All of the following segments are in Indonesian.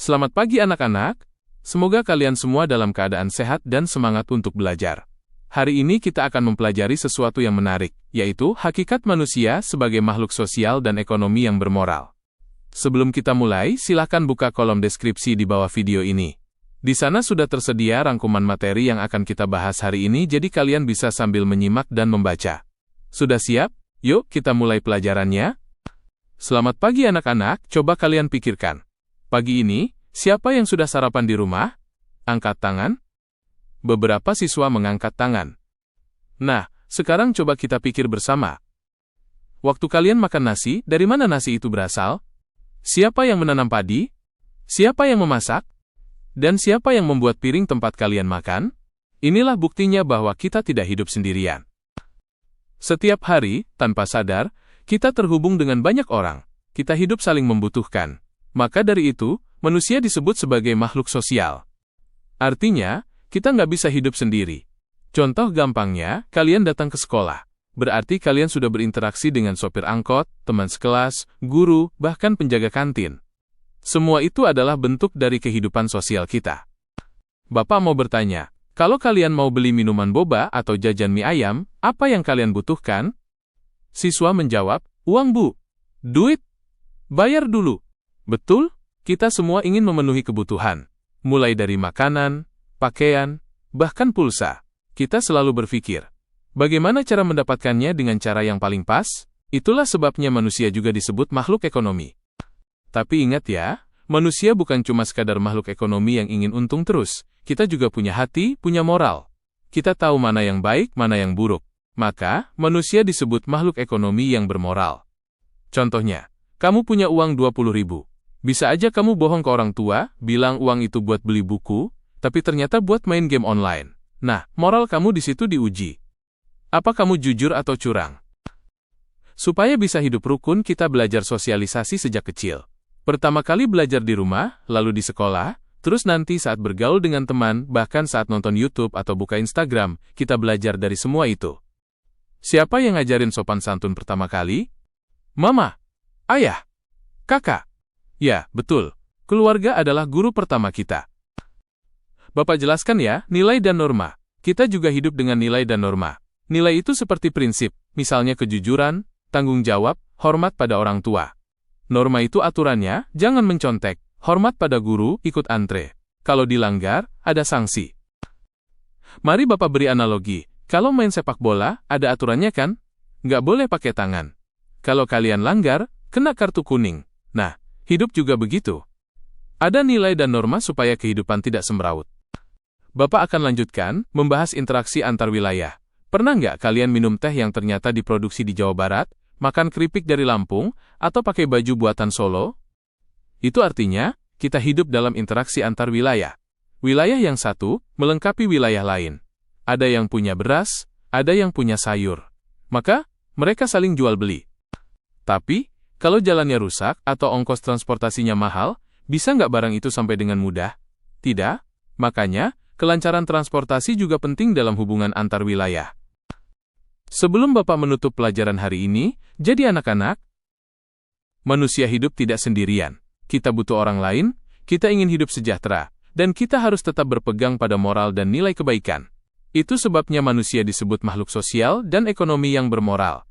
Selamat pagi anak-anak. Semoga kalian semua dalam keadaan sehat dan semangat untuk belajar. Hari ini kita akan mempelajari sesuatu yang menarik, yaitu hakikat manusia sebagai makhluk sosial dan ekonomi yang bermoral. Sebelum kita mulai, silakan buka kolom deskripsi di bawah video ini. Di sana sudah tersedia rangkuman materi yang akan kita bahas hari ini, jadi kalian bisa sambil menyimak dan membaca. Sudah siap? Yuk kita mulai pelajarannya. Selamat pagi anak-anak, coba kalian pikirkan. Pagi ini, siapa yang sudah sarapan di rumah? Angkat tangan. Beberapa siswa mengangkat tangan. Nah, sekarang coba kita pikir bersama. Waktu kalian makan nasi, dari mana nasi itu berasal? Siapa yang menanam padi? Siapa yang memasak? Dan siapa yang membuat piring tempat kalian makan? Inilah buktinya bahwa kita tidak hidup sendirian. Setiap hari, tanpa sadar, kita terhubung dengan banyak orang. Kita hidup saling membutuhkan. Maka dari itu, manusia disebut sebagai makhluk sosial. Artinya, kita nggak bisa hidup sendiri. Contoh gampangnya, kalian datang ke sekolah. Berarti kalian sudah berinteraksi dengan sopir angkot, teman sekelas, guru, bahkan penjaga kantin. Semua itu adalah bentuk dari kehidupan sosial kita. Bapak mau bertanya, kalau kalian mau beli minuman boba atau jajan mie ayam, apa yang kalian butuhkan? Siswa menjawab, uang bu. Duit. Bayar dulu. Betul, kita semua ingin memenuhi kebutuhan. Mulai dari makanan, pakaian, bahkan pulsa. Kita selalu berpikir, bagaimana cara mendapatkannya dengan cara yang paling pas? Itulah sebabnya manusia juga disebut makhluk ekonomi. Tapi ingat ya, manusia bukan cuma sekadar makhluk ekonomi yang ingin untung terus. Kita juga punya hati, punya moral. Kita tahu mana yang baik, mana yang buruk. Maka, manusia disebut makhluk ekonomi yang bermoral. Contohnya, kamu punya uang 20.000. Bisa aja kamu bohong ke orang tua, bilang uang itu buat beli buku, tapi ternyata buat main game online. Nah, moral kamu di situ diuji. Apa kamu jujur atau curang? Supaya bisa hidup rukun, kita belajar sosialisasi sejak kecil. Pertama kali belajar di rumah, lalu di sekolah, terus nanti saat bergaul dengan teman, bahkan saat nonton YouTube atau buka Instagram, kita belajar dari semua itu. Siapa yang ngajarin sopan santun pertama kali? Mama, ayah, kakak. Ya, betul. Keluarga adalah guru pertama kita. Bapak jelaskan ya, nilai dan norma. Kita juga hidup dengan nilai dan norma. Nilai itu seperti prinsip, misalnya kejujuran, tanggung jawab, hormat pada orang tua. Norma itu aturannya, jangan mencontek, hormat pada guru, ikut antre. Kalau dilanggar, ada sanksi. Mari Bapak beri analogi. Kalau main sepak bola, ada aturannya kan? Nggak boleh pakai tangan. Kalau kalian langgar, kena kartu kuning. Nah, hidup juga begitu. Ada nilai dan norma supaya kehidupan tidak semrawut. Bapak akan lanjutkan, membahas interaksi antar wilayah. Pernah nggak kalian minum teh yang ternyata diproduksi di Jawa Barat, makan keripik dari Lampung, atau pakai baju buatan Solo? Itu artinya, kita hidup dalam interaksi antar wilayah. Wilayah yang satu, melengkapi wilayah lain. Ada yang punya beras, ada yang punya sayur. Maka, mereka saling jual beli. Tapi, kalau jalannya rusak atau ongkos transportasinya mahal, bisa nggak barang itu sampai dengan mudah? Tidak. Makanya, kelancaran transportasi juga penting dalam hubungan antar wilayah. Sebelum Bapak menutup pelajaran hari ini, jadi anak-anak, manusia hidup tidak sendirian. Kita butuh orang lain, kita ingin hidup sejahtera, dan kita harus tetap berpegang pada moral dan nilai kebaikan. Itu sebabnya manusia disebut makhluk sosial dan ekonomi yang bermoral.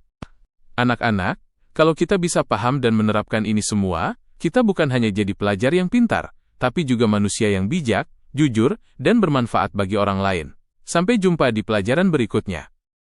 Anak-anak, kalau kita bisa paham dan menerapkan ini semua, kita bukan hanya jadi pelajar yang pintar, tapi juga manusia yang bijak, jujur, dan bermanfaat bagi orang lain. Sampai jumpa di pelajaran berikutnya.